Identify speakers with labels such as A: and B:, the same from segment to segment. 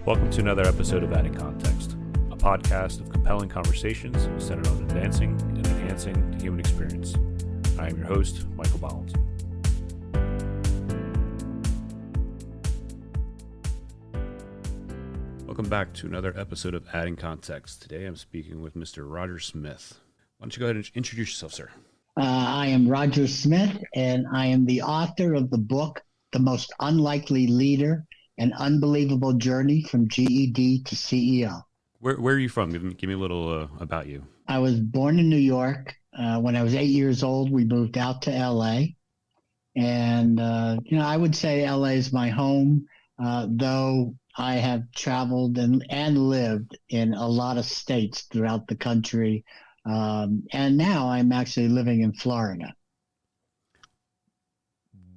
A: Welcome to another episode of Adding Context, a podcast of compelling conversations centered on advancing and enhancing the human experience. I am your host, Michael Bollins. Welcome back to another episode of Adding Context. Today I'm speaking with Mr. Roger Smith. Why don't you go ahead and introduce yourself, sir?
B: I am Roger Smith, and I am the author of the book, The Most Unlikely Leader, An Unbelievable Journey from GED to CEO.
A: Where are you from? Give me a little about you.
B: I was born in New York. When I was 8 years old, we moved out to LA. And, I would say LA is my home, though I have traveled and lived in a lot of states throughout the country. And now I'm actually living in Florida.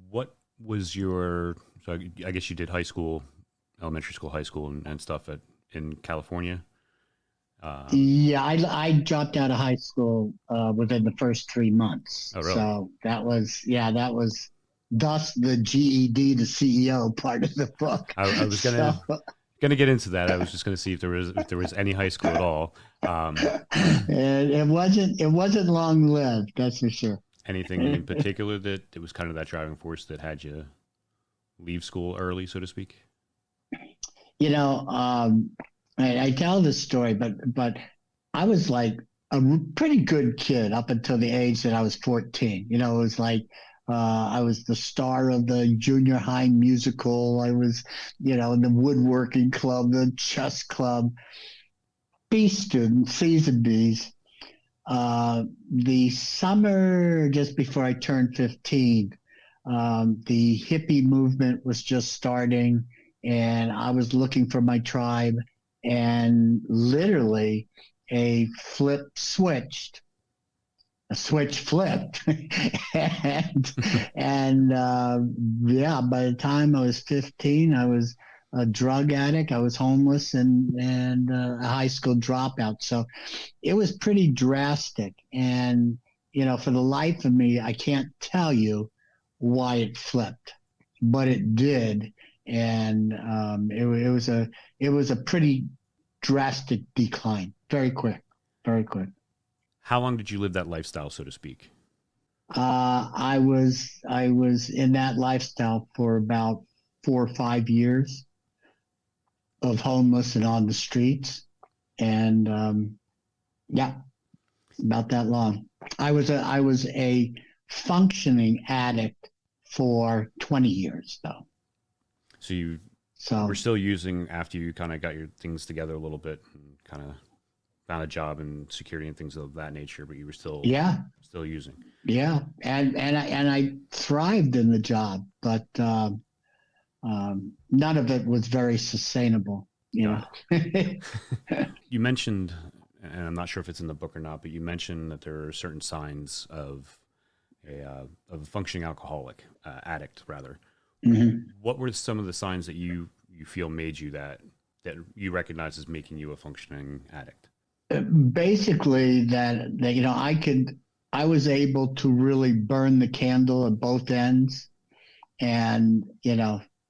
A: What was so I guess you did elementary school, high school, and stuff in California?
B: I dropped out of high school within the first 3 months.
A: Oh, really?
B: So that was thus the GED to CEO part of the book.
A: I was gonna get into that. I was just gonna see if there was any high school at all.
B: And it wasn't long lived, that's for sure.
A: Anything in particular that it was kind of that driving force that had you leave school early, so to speak?
B: I tell this story, but I was like a pretty good kid up until the age that I was 14. It was like I was the star of the junior high musical. I was, in the woodworking club, the chess club, B student, C's and B's. The summer just before I turned 15, the hippie movement was just starting, and I was looking for my tribe, and literally a switch flipped. and by the time I was 15, I was a drug addict. I was homeless and a high school dropout. So it was pretty drastic. And, for the life of me, I can't tell you why it flipped, but it did. And it was a pretty drastic decline. Very quick.
A: How long did you live that lifestyle, so to speak?
B: I was in that lifestyle for about 4 or 5 years of homeless and on the streets. And about that long. I was a functioning addict for 20 years, though.
A: So you were still using after you kind of got your things together a little bit and kind of found a job and security and things of that nature, but you were still using.
B: Yeah, and I thrived in the job, but none of it was very sustainable.
A: You mentioned, and I'm not sure if it's in the book or not, but you mentioned that there are certain signs of a functioning alcoholic, addict rather.
B: Mm-hmm.
A: What were some of the signs that you feel made you that you recognize as making you a functioning addict?
B: Basically, that I was able to really burn the candle at both ends, and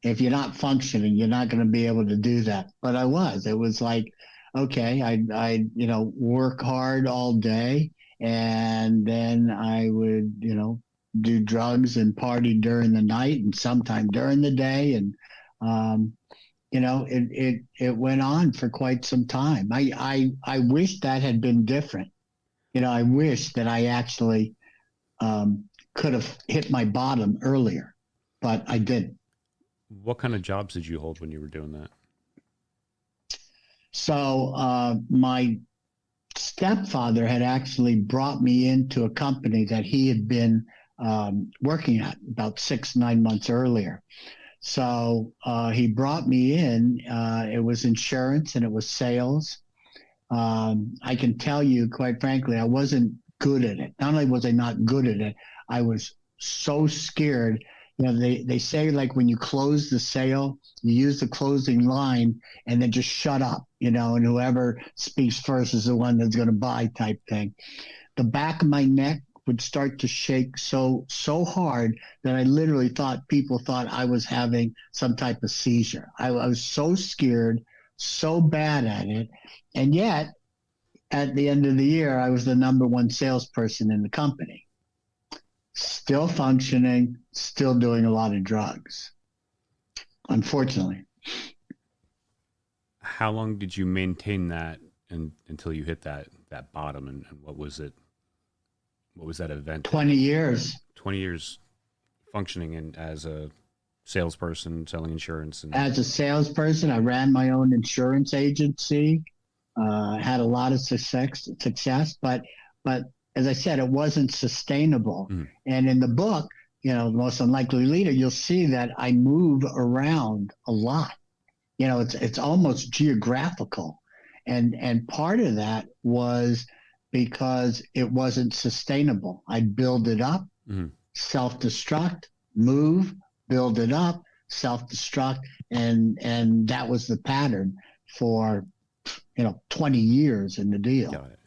B: if you're not functioning, you're not going to be able to do that. But I was. It was like, okay, I work hard all day, and then I would do drugs and party during the night and sometime during the day. And, it went on for quite some time. I wish that had been different. I wish that I actually could have hit my bottom earlier, but I didn't.
A: What kind of jobs did you hold when you were doing that?
B: So my stepfather had actually brought me into a company that he had been working at about 6-9 months earlier. So he brought me in. It was insurance and it was sales. I can tell you, quite frankly, I wasn't good at it. Not only was I not good at it, I was so scared. They say, like, when you close the sale, you use the closing line and then just shut up, and whoever speaks first is the one that's going to buy type thing. The back of my neck would start to shake so hard that I literally thought people thought I was having some type of seizure. I was so scared, so bad at it. And yet, at the end of the year, I was the number one salesperson in the company. Still functioning, still doing a lot of drugs, unfortunately.
A: How long did you maintain that until you hit that bottom? And what was it? What was that event?
B: 20 years.
A: 20 years functioning as a salesperson, selling insurance.
B: As a salesperson, I ran my own insurance agency. Had a lot of success, but as I said, it wasn't sustainable. Mm. And in the book, The Most Unlikely Leader, you'll see that I move around a lot. It's almost geographical. And part of that was because it wasn't sustainable. I'd build it up, self-destruct, move, build it up, self-destruct, and that was the pattern for 20 years in the deal.
A: Got it.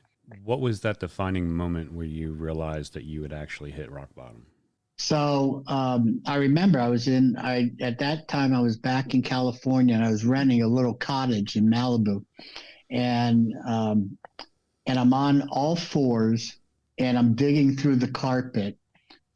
A: What was that defining moment where you realized that you had actually hit rock bottom?
B: So I remember at that time I was back in California and I was renting a little cottage in Malibu, and I'm on all fours and I'm digging through the carpet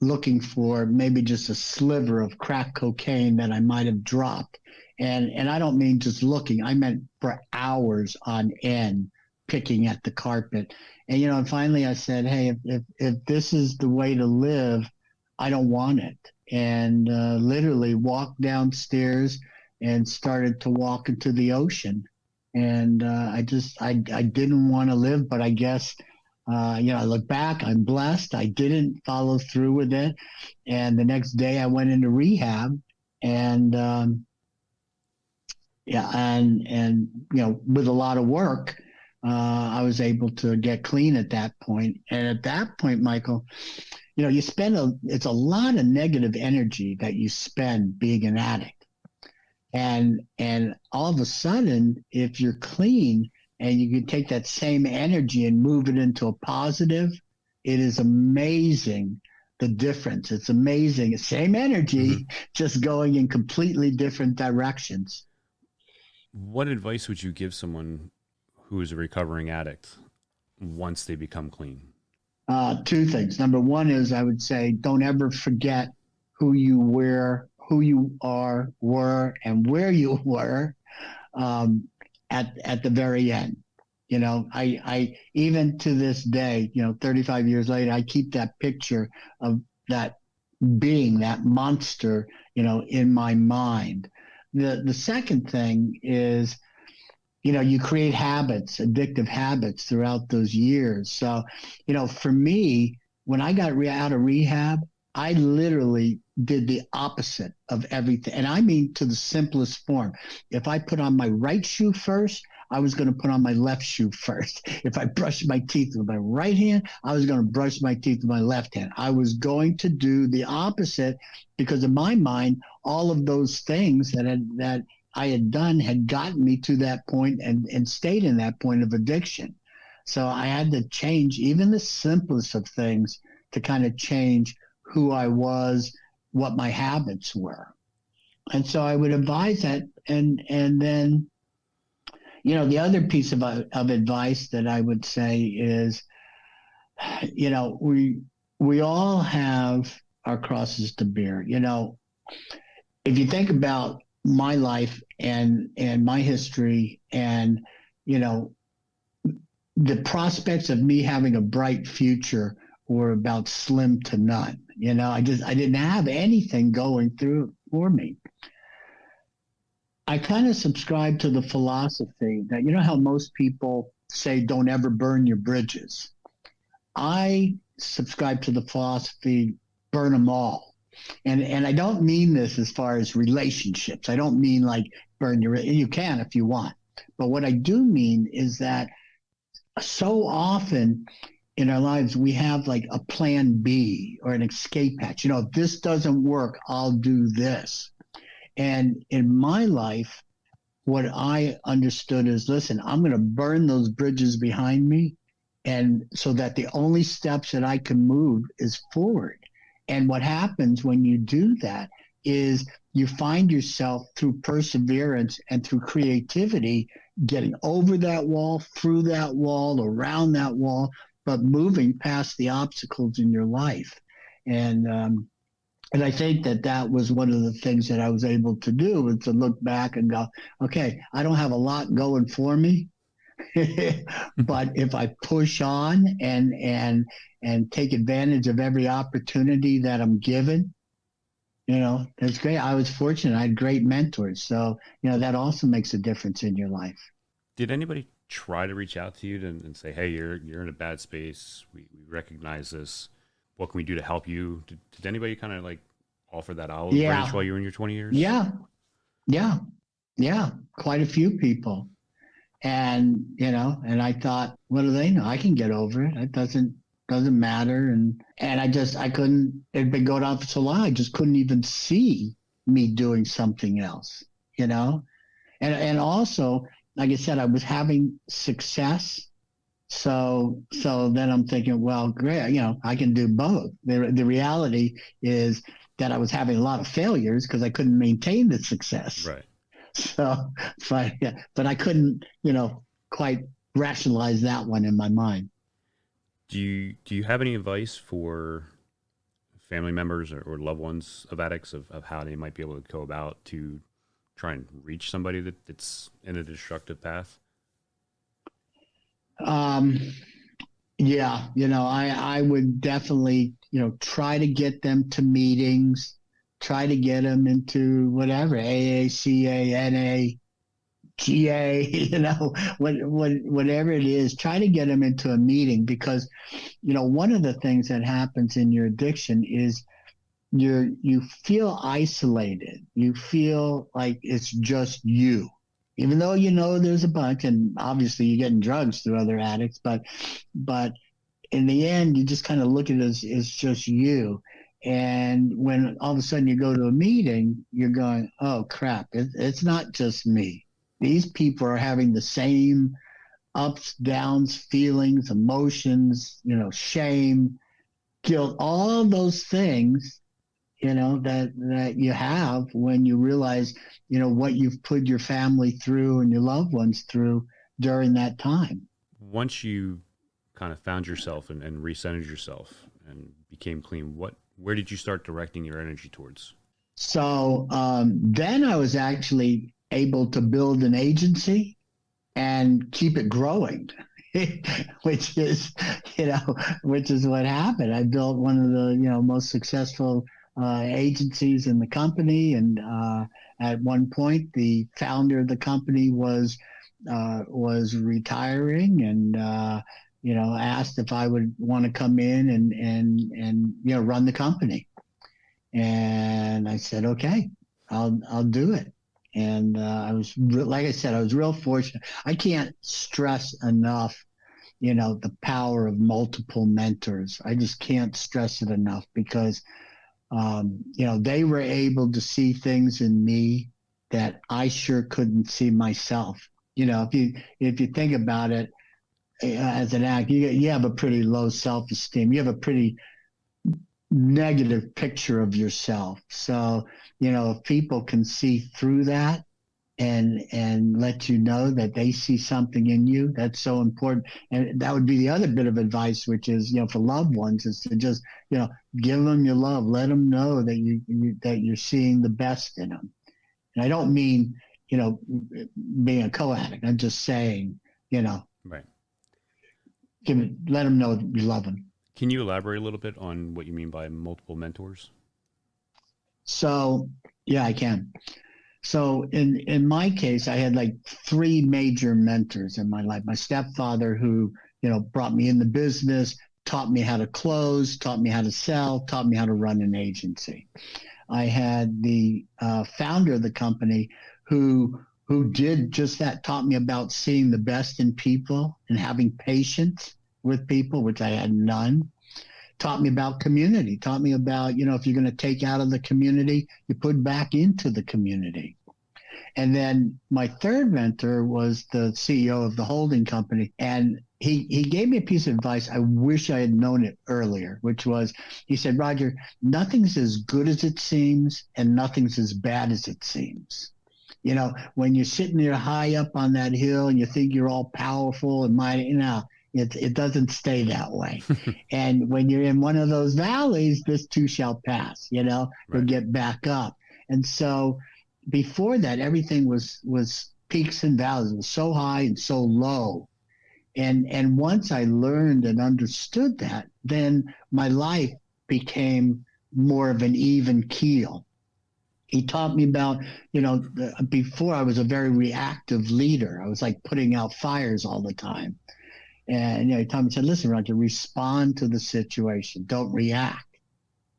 B: looking for maybe just a sliver of crack cocaine that I might have dropped. And I don't mean just looking, I meant for hours on end picking at the carpet. And, finally I said, hey, if this is the way to live, I don't want it. And literally walked downstairs and started to walk into the ocean. And I didn't want to live, but I guess, I look back, I'm blessed. I didn't follow through with it. And the next day I went into rehab and, with a lot of work, I was able to get clean at that point. And at that point, Michael, you spend it's a lot of negative energy that you spend being an addict. And all of a sudden, if you're clean and you can take that same energy and move it into a positive, it is amazing the difference. It's amazing. Same energy, just going in completely different directions.
A: What advice would you give someone who is a recovering addict once they become clean?
B: Two things. Number one is I would say don't ever forget who you were, who you are, were, and where you were at the very end. I even to this day, 35 years later, I keep that picture of that being, that monster, in my mind. The second thing is, you create habits, addictive habits throughout those years. So, for me, when I got out of rehab, I literally did the opposite of everything. And I mean to the simplest form. If I put on my right shoe first, I was going to put on my left shoe first. If I brushed my teeth with my right hand, I was going to brush my teeth with my left hand. I was going to do the opposite because in my mind, all of those things that I had done had gotten me to that point and stayed in that point of addiction. So I had to change even the simplest of things to kind of change who I was, what my habits were. And so I would advise that. And then, the other piece of advice that I would say is, we all have our crosses to bear. If you think about my life and my history and, the prospects of me having a bright future were about slim to none. I didn't have anything going through for me. I kind of subscribe to the philosophy that, how most people say, don't ever burn your bridges. I subscribe to the philosophy, burn them all. And I don't mean this as far as relationships. I don't mean like you can if you want. But what I do mean is that so often in our lives, we have like a plan B or an escape hatch. If this doesn't work, I'll do this. And in my life, what I understood is, listen, I'm going to burn those bridges behind me. And so that the only steps that I can move is forward. And what happens when you do that is you find yourself through perseverance and through creativity, getting over that wall, through that wall, around that wall, but moving past the obstacles in your life. And I think that was one of the things that I was able to do, was to look back and go, okay, I don't have a lot going for me, but if I push on and take advantage of every opportunity that I'm given, that's great. I was fortunate. I had great mentors. So, that also makes a difference in your life.
A: Did anybody try to reach out to you and say, hey, you're in a bad space. We recognize this. What can we do to help you? Did anybody kind of like offer that olive branch while you were in your 20 years?
B: Yeah. Quite a few people. And, and I thought, what do they know? I can get over it. It doesn't matter. And I couldn't, it'd been going on for so long. I just couldn't even see me doing something else, and also, like I said, I was having success. So then I'm thinking, well, great, I can do both. The reality is that I was having a lot of failures because I couldn't maintain the success.
A: Right.
B: So, but I couldn't, quite rationalize that one in my mind.
A: Do you have any advice for family members or loved ones of addicts of how they might be able to go about to try and reach somebody that's in a destructive path?
B: Yeah, I would definitely, try to get them to meetings, try to get them into whatever, AA, CA, NA, GA, whatever it is, try to get them into a meeting, because, one of the things that happens in your addiction is you feel isolated. You feel like it's just you. Even though there's a bunch, and obviously you're getting drugs through other addicts, but in the end, you just kind of look at it as it's just you. And when all of a sudden you go to a meeting, you're going, oh crap, it's not just me. These people are having the same ups, downs, feelings, emotions, shame, guilt, all those things, that you have when you realize, what you've put your family through and your loved ones through during that time.
A: Once you kind of found yourself and recentered yourself and became clean, where did you start directing your energy towards?
B: So then I was actually able to build an agency and keep it growing. which is what happened. I built one of the, most successful agencies in the company. And at one point, the founder of the company was retiring, and asked if I would want to come in and run the company. And I said, okay, I'll do it. And like I said, I was real fortunate. I can't stress enough, the power of multiple mentors. I just can't stress it enough, because they were able to see things in me that I sure couldn't see myself. If you think about it, as an addict, you have a pretty low self-esteem. You have a pretty negative picture of yourself. So, if people can see through that and let you know that they see something in you, that's so important. And that would be the other bit of advice, which is, for loved ones, is to just, give them your love. Let them know that that you're seeing the best in them. And I don't mean, being a co-addict. I'm just saying,
A: right.
B: Let them know you love them.
A: Can you elaborate a little bit on what you mean by multiple mentors?
B: So, yeah, I can. So in my case, I had like 3 major mentors in my life. My stepfather, who, brought me in the business, taught me how to close, taught me how to sell, taught me how to run an agency. I had the founder of the company who did just that, taught me about seeing the best in people and having patience with people, which I had none. Taught me about community, taught me about, if you're going to take out of the community, you put back into the community. And then my third mentor was the CEO of the holding company. And he gave me a piece of advice. I wish I had known it earlier, which was, he said, Roger, nothing's as good as it seems and nothing's as bad as it seems. When you're sitting there high up on that hill and you think you're all powerful and it doesn't stay that way. And when you're in one of those valleys, this too shall pass, you'll get back up. And so before that, everything was peaks and valleys. It was so high and so low. And once I learned and understood that, then my life became more of an even keel. He taught me about, before I was a very reactive leader. I was like putting out fires all the time. And, he taught me, said, listen, Roger, respond to the situation. Don't react,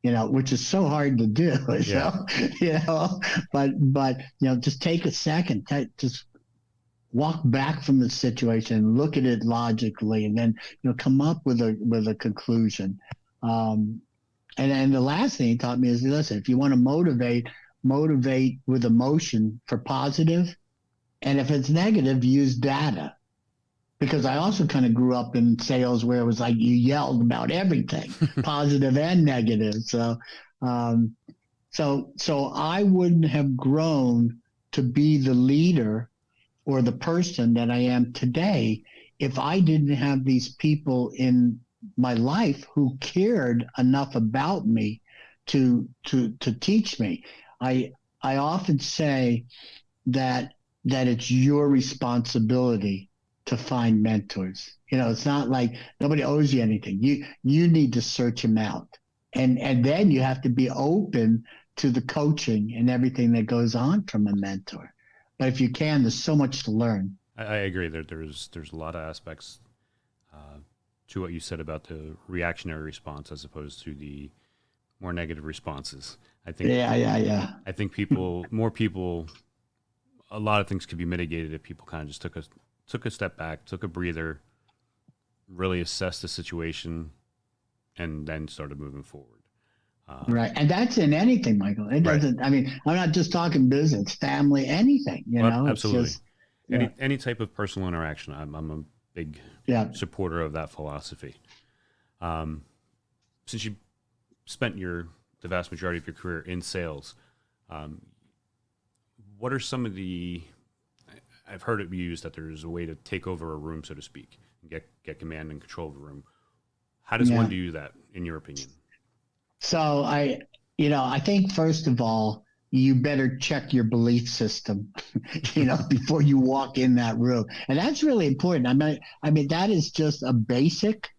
B: which is so hard to do. Yeah. But just take a second, just walk back from the situation, look at it logically, and then, come up with a conclusion. And the last thing he taught me is, listen, if you want to motivate with emotion for positive, and if it's negative, use data. Because I also kind of grew up in sales where it was like you yelled about everything, positive and negative. So I wouldn't have grown to be the leader or the person that I am today if I didn't have these people in my life who cared enough about me to teach me. I often say that it's your responsibility to find mentors. It's not like nobody owes you anything. You need to search them out. And then you have to be open to the coaching and everything that goes on from a mentor. But if you can, there's so much to learn.
A: I agree. There's a lot of aspects to what you said about the reactionary response as opposed to the more negative responses. I think.
B: Yeah.
A: I think more people, a lot of things could be mitigated if people kind of just took a step back, took a breather, really assessed the situation, and then started moving forward.
B: Right. And that's in anything, Michael. It doesn't, I'm not just talking business, family, anything,
A: Absolutely.
B: It's just,
A: any type of personal interaction. I'm a big supporter of that philosophy. Since you spent the vast majority of your career in sales, what are some of I've heard it used that there's a way to take over a room, so to speak, and get command and control of a room. How does one do that, in your opinion?
B: So I think first of all, you better check your belief system, before you walk in that room. And that's really important. I mean, that is just a basic,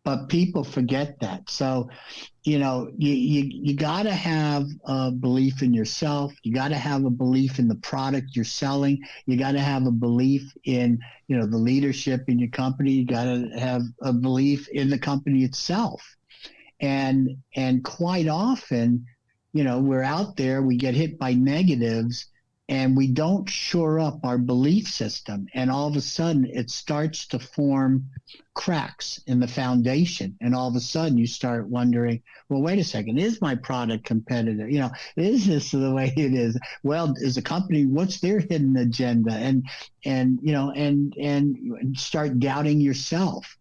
B: but people forget that. So, you got to have a belief in yourself. You got to have a belief in the product you're selling. You got to have a belief in, the leadership in your company. You got to have a belief in the company itself. And quite often, we're out there, we get hit by negatives and we don't shore up our belief system. And all of a sudden it starts to form cracks in the foundation. And all of a sudden you start wondering, well, wait a second, is my product competitive? Is this the way it is? Well, is the company, what's their hidden agenda? And start doubting yourself.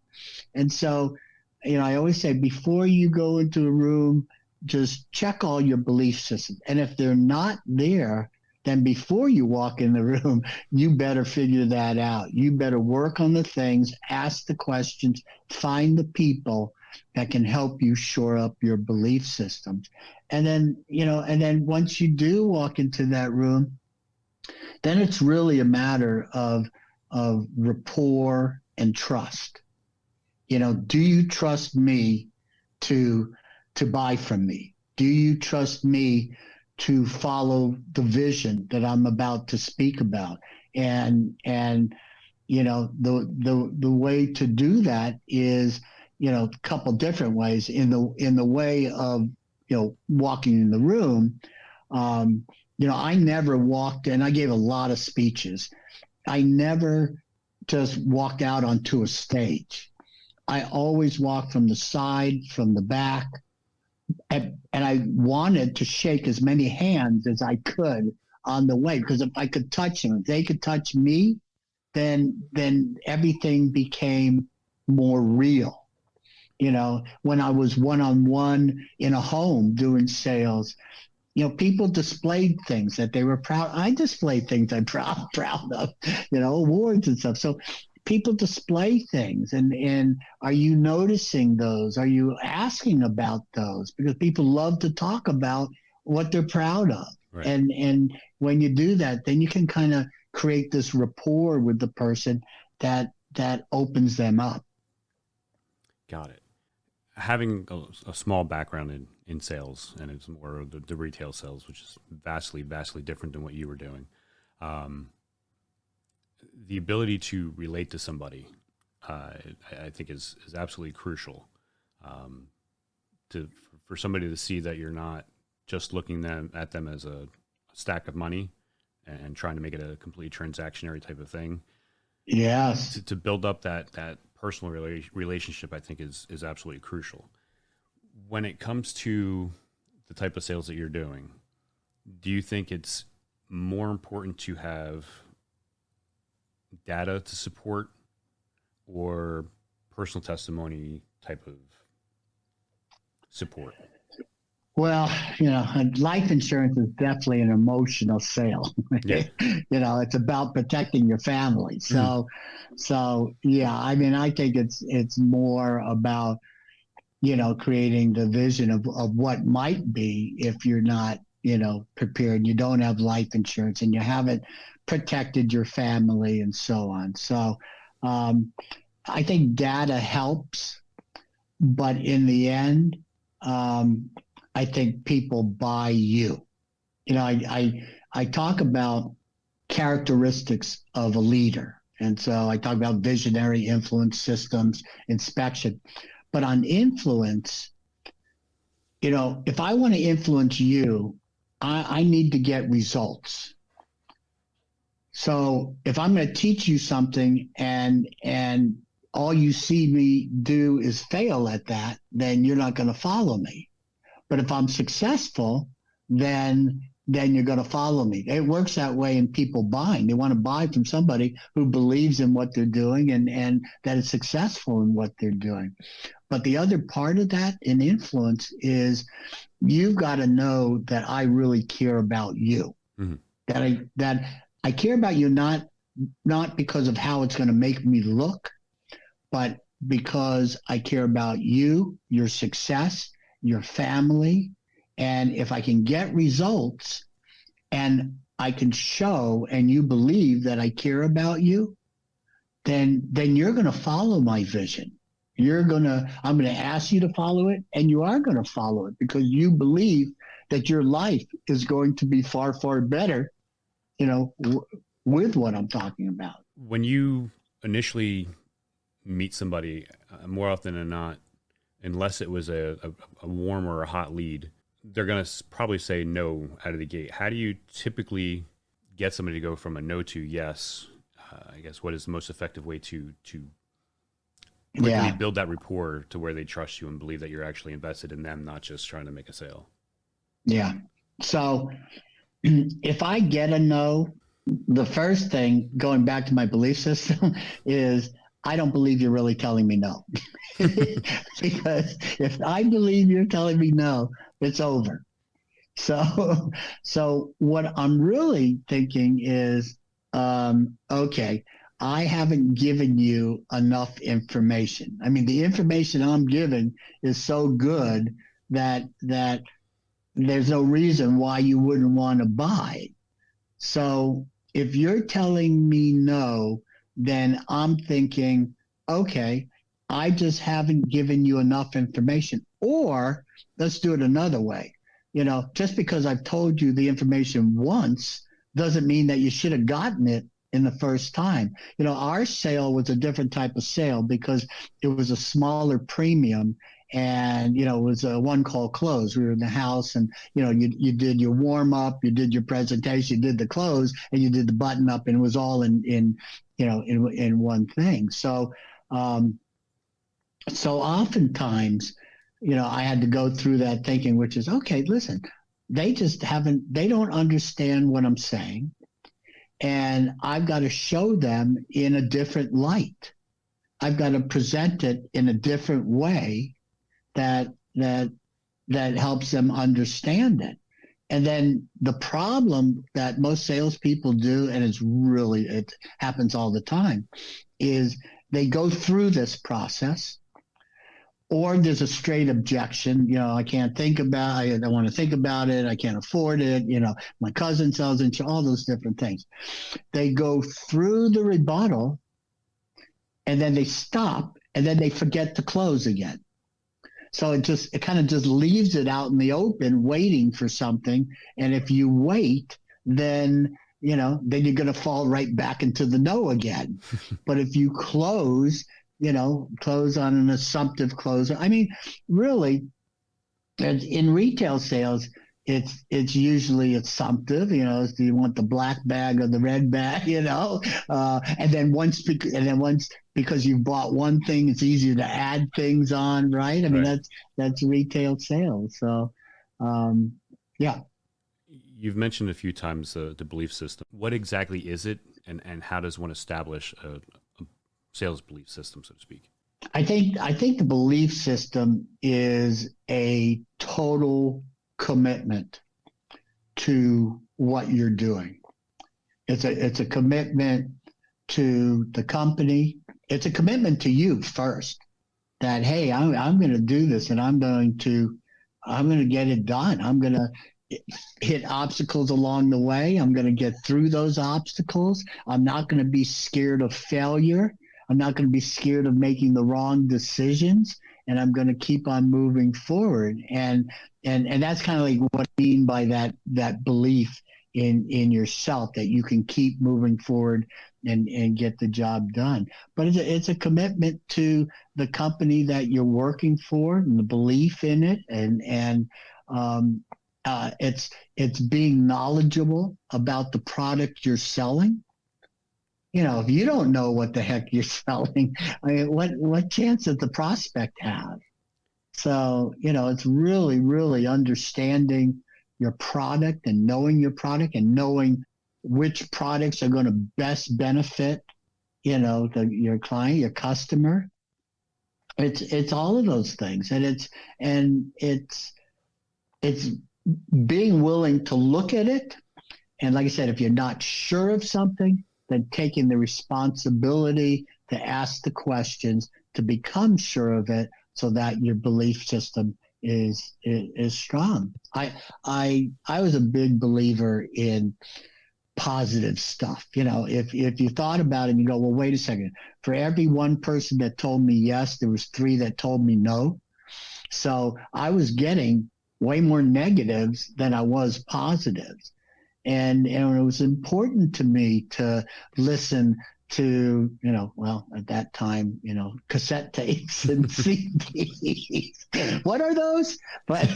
B: And so, I always say before you go into a room, just check all your belief systems. And if they're not there, then before you walk in the room, you better figure that out. You better work on the things, ask the questions, find the people that can help you shore up your belief systems. And then, once you do walk into that room, then it's really a matter of rapport and trust. Do you trust me to buy from me? Do you trust me to follow the vision that I'm about to speak about? And the way to do that is, a couple different ways. In the way of, walking in the room, I never walked, and I gave a lot of speeches. I never just walked out onto a stage. I always walked from the side, from the back, and I wanted to shake as many hands as I could on the way, because if I could touch them, if they could touch me, then everything became more real. When I was one-on-one in a home doing sales, people displayed things that they were proud. I display things I'm proud of, awards and stuff. So people display things, and are you noticing those? Are you asking about those? Because people love to talk about what they're proud of.
A: Right.
B: And when you do that, then you can kind of create this rapport with the person that opens them up.
A: Got it. Having a small background in sales, and it's more of the retail sales, which is vastly different than what you were doing. The ability to relate to somebody, I think is absolutely crucial. For somebody to see that you're not just looking at them as a stack of money and trying to make it a complete transactionary type of thing.
B: Yes.
A: To build up that personal relationship, I think is absolutely crucial. When it comes to the type of sales that you're doing, do you think it's more important to have data to support or personal testimony type of support?
B: Well, life insurance is definitely an emotional sale.
A: Yeah.
B: It's about protecting your family. So yeah, I mean, I think it's more about, creating the vision of what might be if you're not, prepared, you don't have life insurance and you haven't protected your family and so on. So I think data helps, but in the end, I think people buy you. I talk about characteristics of a leader. And so I talk about visionary, influence, systems, inspection. But on influence, if I want to influence you, I need to get results. So if I'm going to teach you something and all you see me do is fail at that, then you're not going to follow me. But if I'm successful, then you're going to follow me. It works that way in people buying. They want to buy from somebody who believes in what they're doing and that is successful in what they're doing. But the other part of that in influence is you've got to know that I really care about you. Mm-hmm. That I care about you not because of how it's going to make me look, but because I care about you, your success, your family, and if I can get results and I can show and you believe that I care about you, then you're going to follow my vision. I'm going to ask you to follow it, and you are going to follow it because you believe that your life is going to be far, far better, with what I'm talking about.
A: When you initially meet somebody, more often than not, unless it was a warm or a hot lead, they're going to probably say no out of the gate. How do you typically get somebody to go from a no to yes? I guess what is the most effective way to quickly build that rapport to where they trust you and believe that you're actually invested in them, not just trying to make a sale?
B: Yeah. So if I get a no, the first thing, going back to my belief system, is I don't believe you're really telling me no. Because if I believe you're telling me no, it's over. So what I'm really thinking is, okay, I haven't given you enough information. I mean, the information I'm giving is so good that there's no reason why you wouldn't want to buy. So if you're telling me no, then I'm thinking, okay, I just haven't given you enough information. Or let's do it another way. Just because I've told you the information once doesn't mean that you should have gotten it in the first time. Our sale was a different type of sale because it was a smaller premium and, it was a one call close. We were in the house and, you did your warm up, you did your presentation, you did the close, and you did the button up, and it was all in one thing. So oftentimes, I had to go through that thinking, which is, okay, listen, they don't understand what I'm saying. And I've got to show them in a different light. I've got to present it in a different way that helps them understand it. And then the problem that most salespeople do, and it happens all the time, is they go through this process, or there's a straight objection. I can't think about it. I don't want to think about it. I can't afford it. My cousin sells it, all those different things. They go through the rebuttal and then they stop and then they forget to close again. So it kind of just leaves it out in the open, waiting for something. And if you wait, then you're going to fall right back into the no again. But if you close on an assumptive closer, I mean, really, in retail sales, it's usually assumptive. Do you want the black bag or the red bag? And then once because you bought one thing, it's easier to add things on, right? I mean,
A: Right.
B: that's retail sales. So, yeah.
A: You've mentioned a few times the belief system. What exactly is it, and how does one establish a sales belief system, so to speak?
B: I think the belief system is a total commitment to what you're doing. It's a commitment to the company. It's a commitment to you first, that, hey, I'm going to do this, and I'm going to get it done. I'm going to hit obstacles along the way. I'm going to get through those obstacles. I'm not going to be scared of failure. I'm not going to be scared of making the wrong decisions, and I'm going to keep on moving forward. And that's kind of like what I mean by that belief in yourself, that you can keep moving forward and get the job done. But it's a commitment to the company that you're working for, and the belief in it, and it's being knowledgeable about the product you're selling. If you don't know what the heck you're selling, I mean, what chance does the prospect have? So, it's really, really understanding your product and knowing your product and knowing which products are going to best benefit, your client, your customer. It's all of those things. And it's being willing to look at it. And like I said, if you're not sure of something, then taking the responsibility to ask the questions to become sure of it, so that your belief system is strong. I was a big believer in positive stuff. If you thought about it and you go, well, wait a second, for every one person that told me yes, there was 3 that told me no. So I was getting way more negatives than I was positives. And it was important to me to listen to, at that time, cassette tapes and CDs. What are those? But,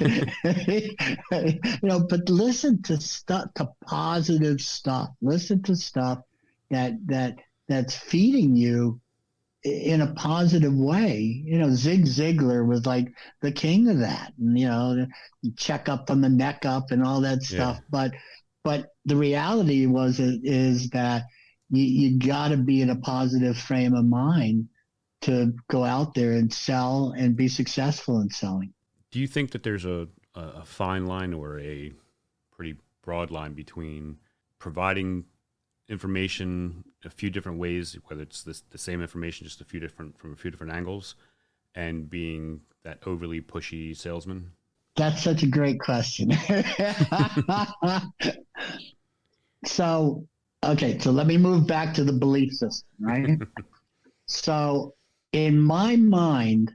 B: but listen to stuff, to positive stuff. Listen to stuff that's feeding you in a positive way. Zig Ziglar was like the king of that, and, check up from the neck up and all that stuff. Yeah. But the reality is that you got to be in a positive frame of mind to go out there and sell and be successful in selling.
A: Do you think that there's a fine line or a pretty broad line between providing information a few different ways, whether it's the same information, just from a few different angles, and being that overly pushy salesman?
B: That's such a great question. So let me move back to the belief system, right? So in my mind,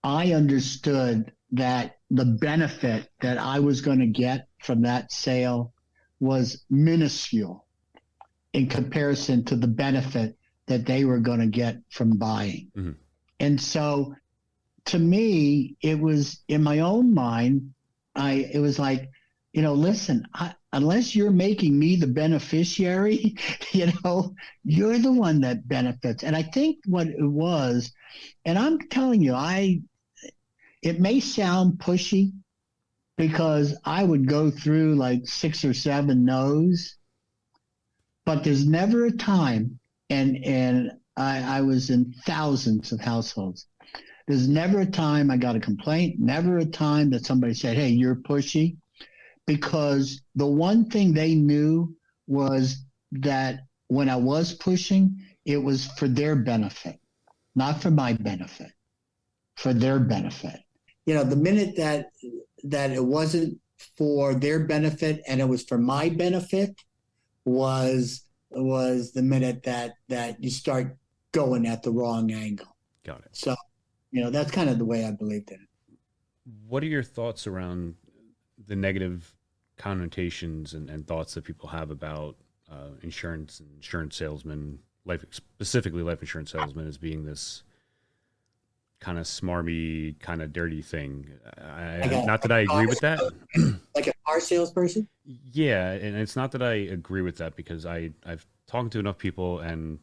B: I understood that the benefit that I was going to get from that sale was minuscule in comparison to the benefit that they were going to get from buying. Mm-hmm. And so to me, it was in my own mind, it was like, listen, unless you're making me the beneficiary, you're the one that benefits. And I think what it was, and I'm telling you, it may sound pushy because I would go through like 6 or 7 no's, but there's never a time, and I was in thousands of households. There's never a time I got a complaint, never a time that somebody said, hey, you're pushy. because the one thing they knew was that when I was pushing, it was for their benefit, not for my benefit, for their benefit. The minute that it wasn't for their benefit and it was for my benefit was the minute that you start going at the wrong angle.
A: Got it.
B: So, that's kind of the way I believed in it.
A: What are your thoughts around the negative connotations and thoughts that people have about insurance and insurance salesmen, specifically life insurance salesmen, as being this kind of smarmy, kind of dirty thing? Not that I agree with that.
B: Like a car salesperson?
A: Yeah, and it's not that I agree with that, because I've talked to enough people, and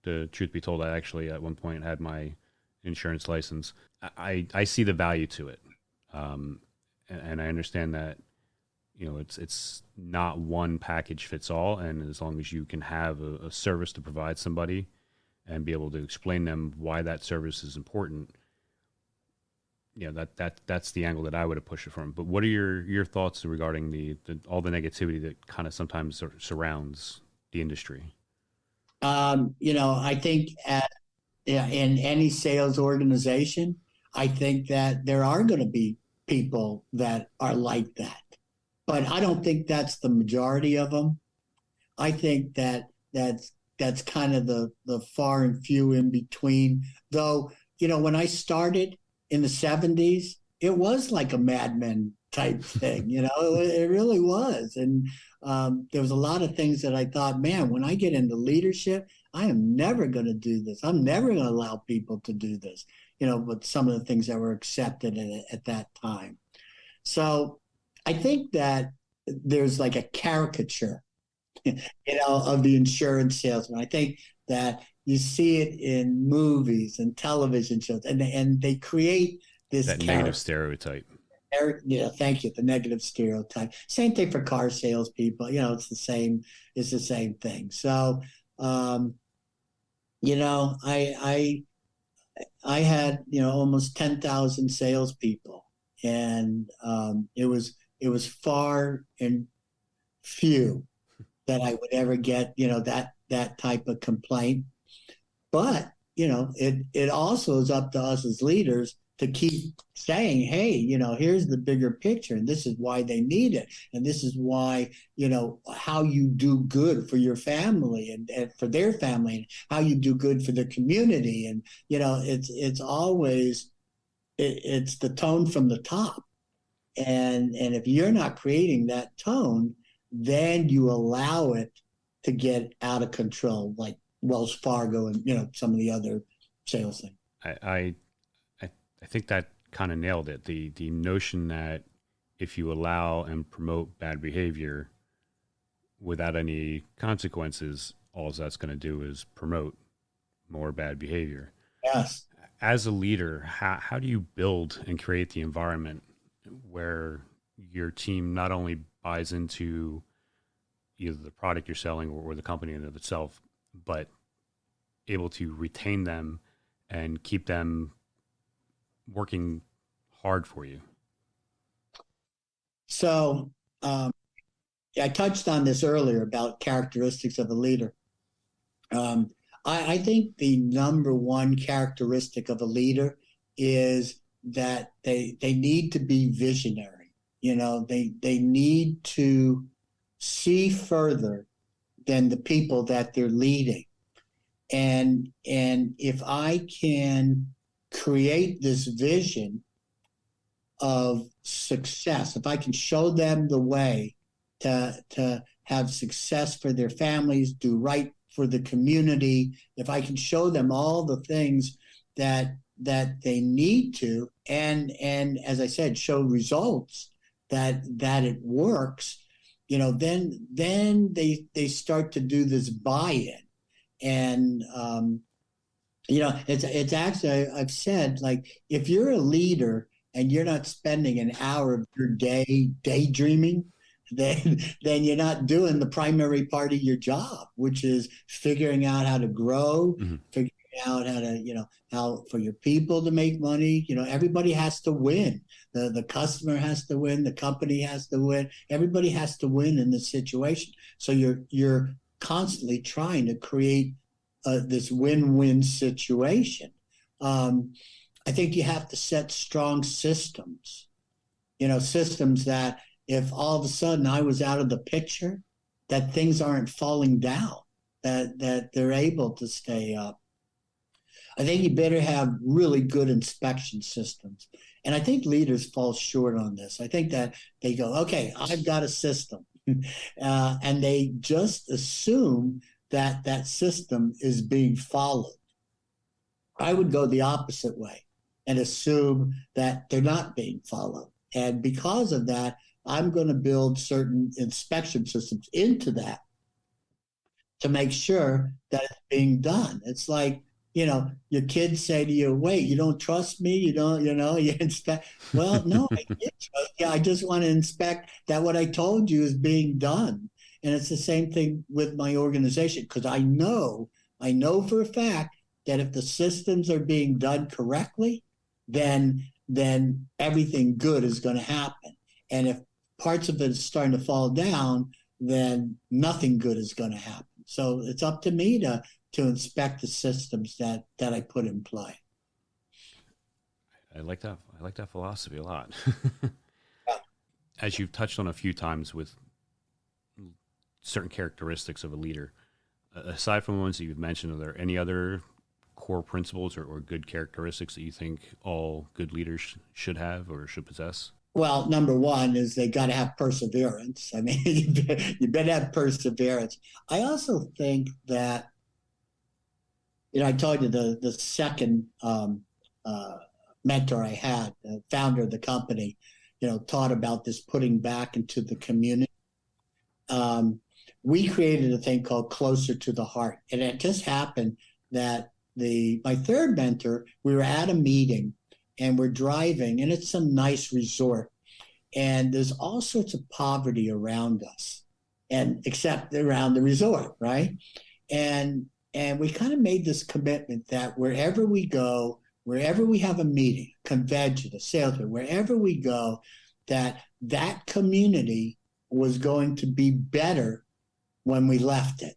A: the truth be told, I actually at one point had my insurance license. I see the value to it, and I understand that it's not one package fits all, and as long as you can have a service to provide somebody and be able to explain them why that service is important, that's the angle that I would have pushed it from. But what are your thoughts regarding the all the negativity that kind of sometimes surrounds the industry?
B: I think in any sales organization, I think that there are going to be people that are like that, but I don't think that's the majority of them. I think that's kind of the far and few in between. Though, when I started in the 70s, it was like a Mad Men type thing, it really was. And there was a lot of things that I thought, man, when I get into leadership, I am never going to do this. I'm never going to allow people to do this, but some of the things that were accepted at that time. So I think that there's like a caricature, of the insurance salesman. I think that you see it in movies and television shows, and they create this
A: negative stereotype.
B: Thank you. The negative stereotype. Same thing for car salespeople. It's the same. It's the same thing. So, I had almost 10,000 salespeople, and it was far and few that I would ever get that type of complaint. But it also is up to us as leaders to keep saying, hey, here's the bigger picture, and this is why they need it, and this is why, how you do good for your family and for their family, and how you do good for the community. And it's always it's the tone from the top, and if you're not creating that tone, then you allow it to get out of control, like Wells Fargo and some of the other sales things.
A: I think that kind of nailed it. The notion that if you allow and promote bad behavior without any consequences, all that's going to do is promote more bad behavior.
B: Yes.
A: As a leader, how do you build and create the environment where your team not only buys into either the product you're selling or the company in and of itself, but able to retain them and keep them working hard for you?
B: So I touched on this earlier about characteristics of a leader. I think the number one characteristic of a leader is that they need to be visionary. They need to see further than the people that they're leading. And if I can create this vision of success, if I can show them the way to have success for their families, do right for the community, if I can show them all the things that they need to, and as I said, show results that it works, then they start to do this buy-in. And it's actually, I've said, like, if you're a leader and you're not spending an hour of your day daydreaming, then you're not doing the primary part of your job, which is figuring out how to grow, figuring
C: out how to, how for your people to make money. Everybody has to win. The customer has to win. The company has to win. Everybody has to win in this situation. So you're constantly trying to create this win-win situation. I think you have to set strong systems. Systems that if all of a sudden I was out of the picture, that things aren't falling down, that they're able to stay up. I think you better have really good inspection systems. And I think leaders fall short on this. I think that they go, okay, I've got a system. And they just assume that that system is being followed. I would go the opposite way and assume that they're not being followed. And because of that, I'm going to build certain inspection systems into that to make sure that it's being done. It's like, your kids say to you, wait, you don't trust me? You don't, you inspect. Well, no, I did trust you. I just want to inspect that what I told you is being done. And it's the same thing with my organization, because I know for a fact that if the systems are being done correctly, then everything good is going to happen. And if parts of it is starting to fall down, then nothing good is going to happen. So it's up to me to inspect the systems that I put in play.
A: I like that. I like that philosophy a lot. As you've touched on a few times with certain characteristics of a leader, aside from the ones that you've mentioned, are there any other core principles or good characteristics that you think all good leaders should have or should possess?
C: Well, number one is they got to have perseverance. I mean, you better have perseverance. I also think that, I told you the second mentor I had, the founder of the company, taught about this putting back into the community. We created a thing called Closer to the Heart. And it just happened that my third mentor, we were at a meeting and we're driving, and it's some nice resort. And there's all sorts of poverty around us, and except around the resort, right? And we kind of made this commitment that wherever we go, wherever we have a meeting, convention, a sales meeting, wherever we go, that community was going to be better when we left it.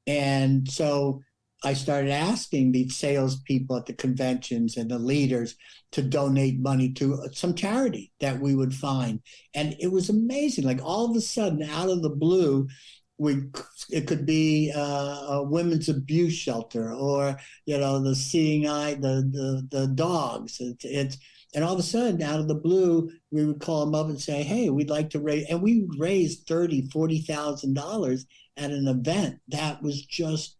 C: And so I started asking these salespeople at the conventions and the leaders to donate money to some charity that we would find. And it was amazing. Like all of a sudden, out of the blue, it could be a women's abuse shelter, or the seeing eye, the dogs. And all of a sudden, out of the blue, we would call them up and say, "Hey, we'd like to raise," and we raised $30,000-$40,000 at an event that was just.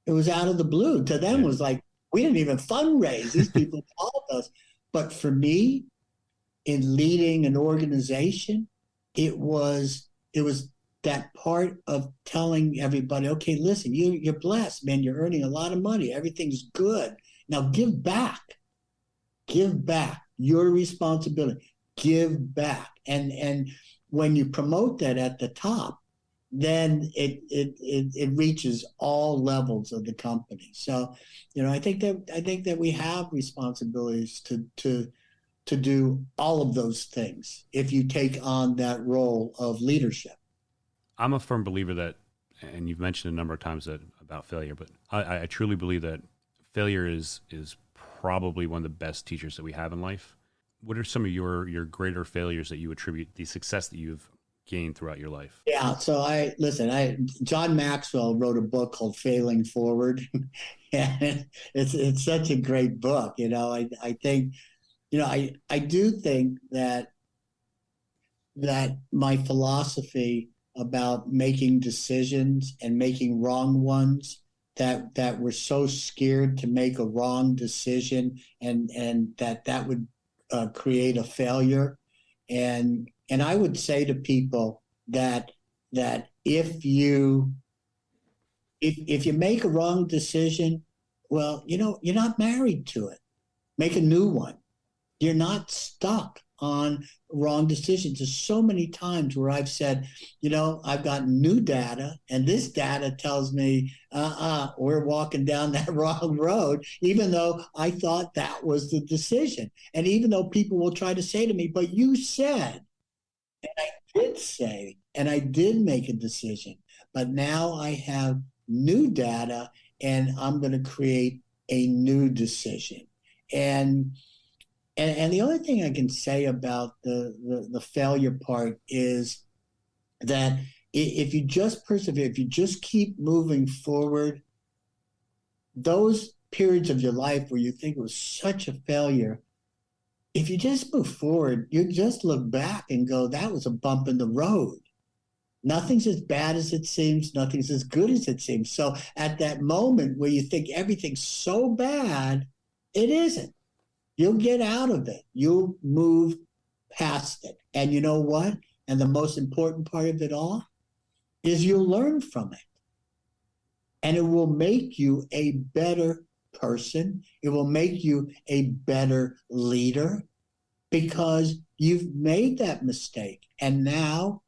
C: It was out of the blue. To them, it was like, we didn't even fundraise. These people called us. But for me, in leading an organization, it was that part of telling everybody, okay, listen, you're blessed, man. You're earning a lot of money. Everything's good. Now give back. Give back. Your responsibility. Give back. And when you promote that at the top, then it reaches all levels of the company. So, I think that we have responsibilities to do all of those things if you take on that role of leadership.
A: I'm a firm believer that, and you've mentioned a number of times about failure, but I truly believe that failure is probably one of the best teachers that we have in life. What are some of your greater failures that you attribute the success that you've gained throughout your life?
C: Yeah. So John Maxwell wrote a book called Failing Forward. And it's such a great book. I think, I do think that my philosophy about making decisions and making wrong ones, that we're so scared to make a wrong decision and that would create a failure. And I would say to people that if you make a wrong decision, well, you're not married to it. Make a new one. You're not stuck. on wrong decisions. There's so many times where I've said, I've got new data, and this data tells me, we're walking down that wrong road, even though I thought that was the decision. And even though people will try to say to me, but you said, and I did say, and I did make a decision, but now I have new data and I'm going to create a new decision. And the only thing I can say about the failure part is that if you just persevere, if you just keep moving forward, those periods of your life where you think it was such a failure, if you just move forward, you just look back and go, that was a bump in the road. Nothing's as bad as it seems. Nothing's as good as it seems. So at that moment where you think everything's so bad, it isn't. You'll get out of it. You'll move past it. And you know what? And the most important part of it all is you'll learn from it. And it will make you a better person. It will make you a better leader because you've made that mistake. And now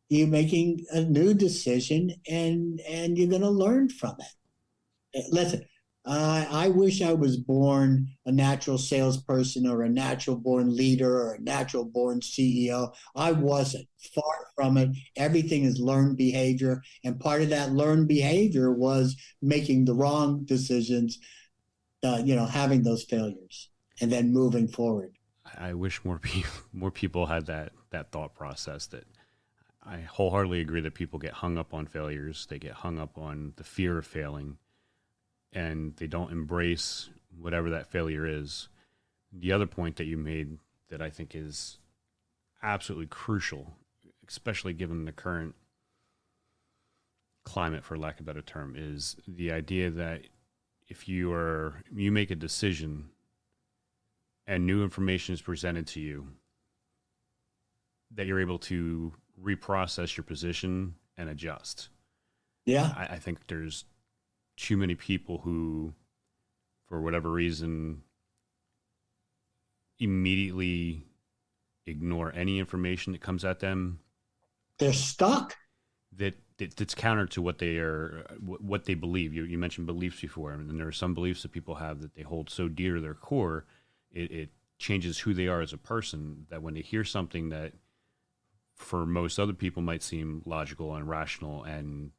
C: you're making a new decision and you're going to learn from it. Listen, I wish I was born a natural salesperson or a natural born leader or a natural born CEO. I wasn't. Far from it. Everything is learned behavior. And part of that learned behavior was making the wrong decisions, having those failures and then moving forward.
A: I wish more people had that thought process. That I wholeheartedly agree that people get hung up on failures. They get hung up on the fear of failing, and they don't embrace whatever that failure is. The other point that you made that I think is absolutely crucial, especially given the current climate, for lack of a better term, is the idea that if you make a decision and new information is presented to you, that you're able to reprocess your position and adjust.
C: Yeah.
A: I think there's too many people who, for whatever reason, immediately ignore any information that comes at them.
C: They're stuck.
A: That's counter to what they believe. You mentioned beliefs before, and there are some beliefs that people have that they hold so dear to their core, it changes who they are as a person, that when they hear something that for most other people might seem logical and rational and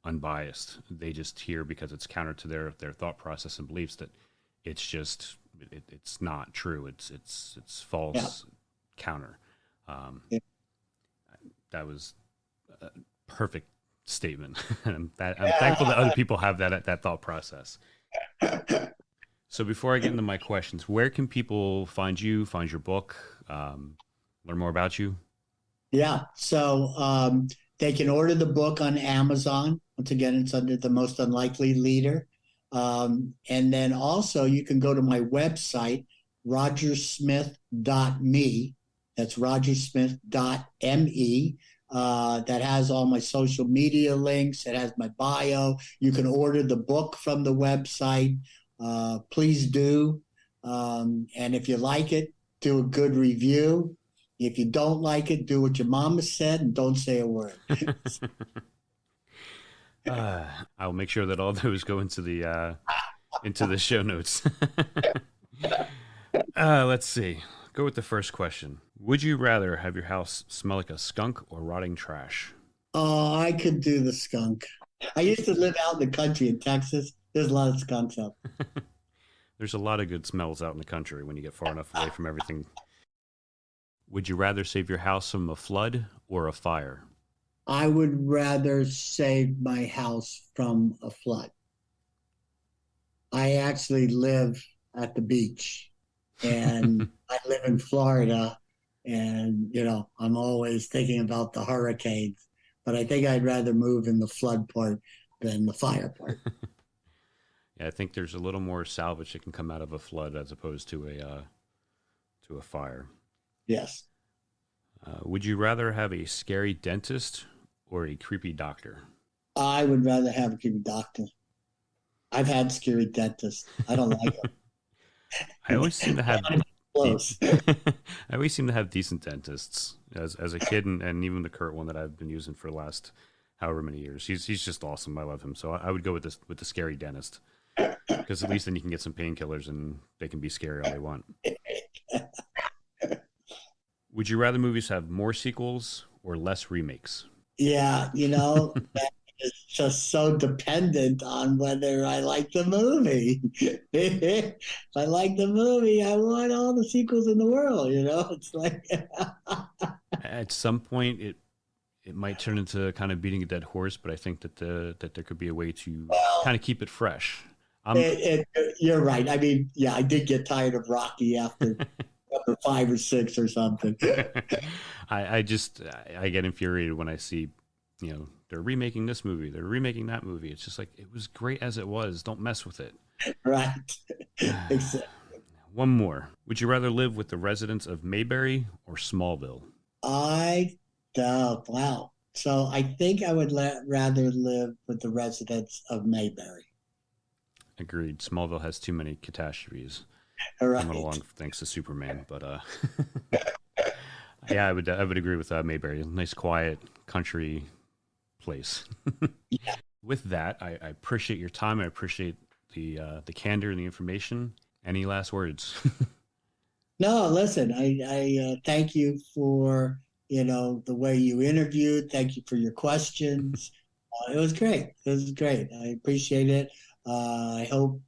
A: unbiased, they just hear because it's counter to their thought process and beliefs, that it's just it's not true. It's false. Yeah. Counter. Yeah. That was a perfect statement. I'm thankful that other people have that thought process. So before I get into my questions, where can people find you, find your book, learn more about you?
C: Yeah. So they can order the book on Amazon. Once again, it's under The Most Unlikely Leader. And then also you can go to my website, rogersmith.me. That's rogersmith.me. That has all my social media links. It has my bio. You can order the book from the website. Please do. And if you like it, do a good review. If you don't like it, do what your mama said and don't say a word.
A: I'll make sure that all those go into the show notes. Let's see. Go with the first question. Would you rather have your house smell like a skunk or rotting trash?
C: Oh, I could do the skunk. I used to live out in the country in Texas. There's a lot of skunks up.
A: There's a lot of good smells out in the country when you get far enough away from everything. Would you rather save your house from a flood or a fire?
C: I would rather save my house from a flood. I actually live at the beach, and I live in Florida, and, I'm always thinking about the hurricanes, but I think I'd rather move in the flood part than the fire part.
A: Yeah, I think there's a little more salvage that can come out of a flood as opposed to a fire.
C: Yes.
A: Would you rather have a scary dentist or a creepy doctor?
C: I would rather have a creepy doctor. I've had scary dentists. I don't like them.
A: I always seem to have
C: close.
A: I always seem to have decent dentists as a kid, and even the current one that I've been using for the last however many years. He's just awesome. I love him. So I would go with the scary dentist, because at least then you can get some painkillers and they can be scary all they want. Would you rather movies have more sequels or less remakes?
C: Yeah, that is just so dependent on whether I like the movie. If I like the movie, I want all the sequels in the world. It's like
A: At some point, it might turn into kind of beating a dead horse, but I think that there could be a way to kind of keep it fresh.
C: You're right. I mean, yeah, I did get tired of Rocky after 5 or 6 or something.
A: I get infuriated when I see, they're remaking this movie, they're remaking that movie. It's just like, it was great as it was. Don't mess with it.
C: Right. Exactly.
A: One more. Would you rather live with the residents of Mayberry or Smallville?
C: Wow. So I think I would rather live with the residents of Mayberry.
A: Agreed. Smallville has too many catastrophes.
C: Right.
A: Coming along thanks to Superman, but yeah, I would agree with Mayberry. Nice, quiet country place.
C: Yeah.
A: With that, I appreciate your time. I appreciate the candor and the information. Any last words?
C: No, listen. I thank you for the way you interviewed. Thank you for your questions. It was great. I appreciate it. I hope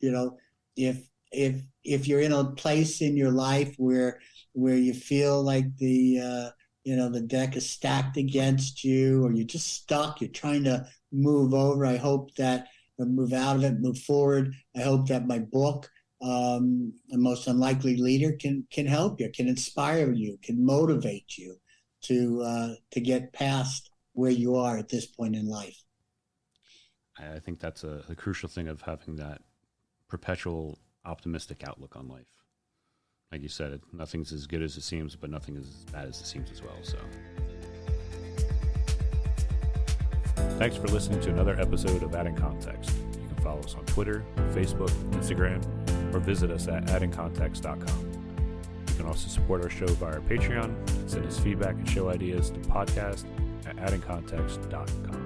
C: if you're in a place in your life where you feel like the deck is stacked against you, or you're just stuck, you're trying to move over, I hope that move out of it, move forward. I hope that my book, The Most Unlikely Leader, can help you, can inspire you, can motivate you to get past where you are at this point in life.
A: I think that's a crucial thing of having that perpetual optimistic outlook on life. Like you said, nothing's as good as it seems, but nothing is as bad as it seems as well. So thanks for listening to another episode of Adding Context. You can follow us on Twitter, Facebook, Instagram, or visit us at addingcontext.com. You can also support our show via our Patreon and send us feedback and show ideas to podcast@addingcontext.com.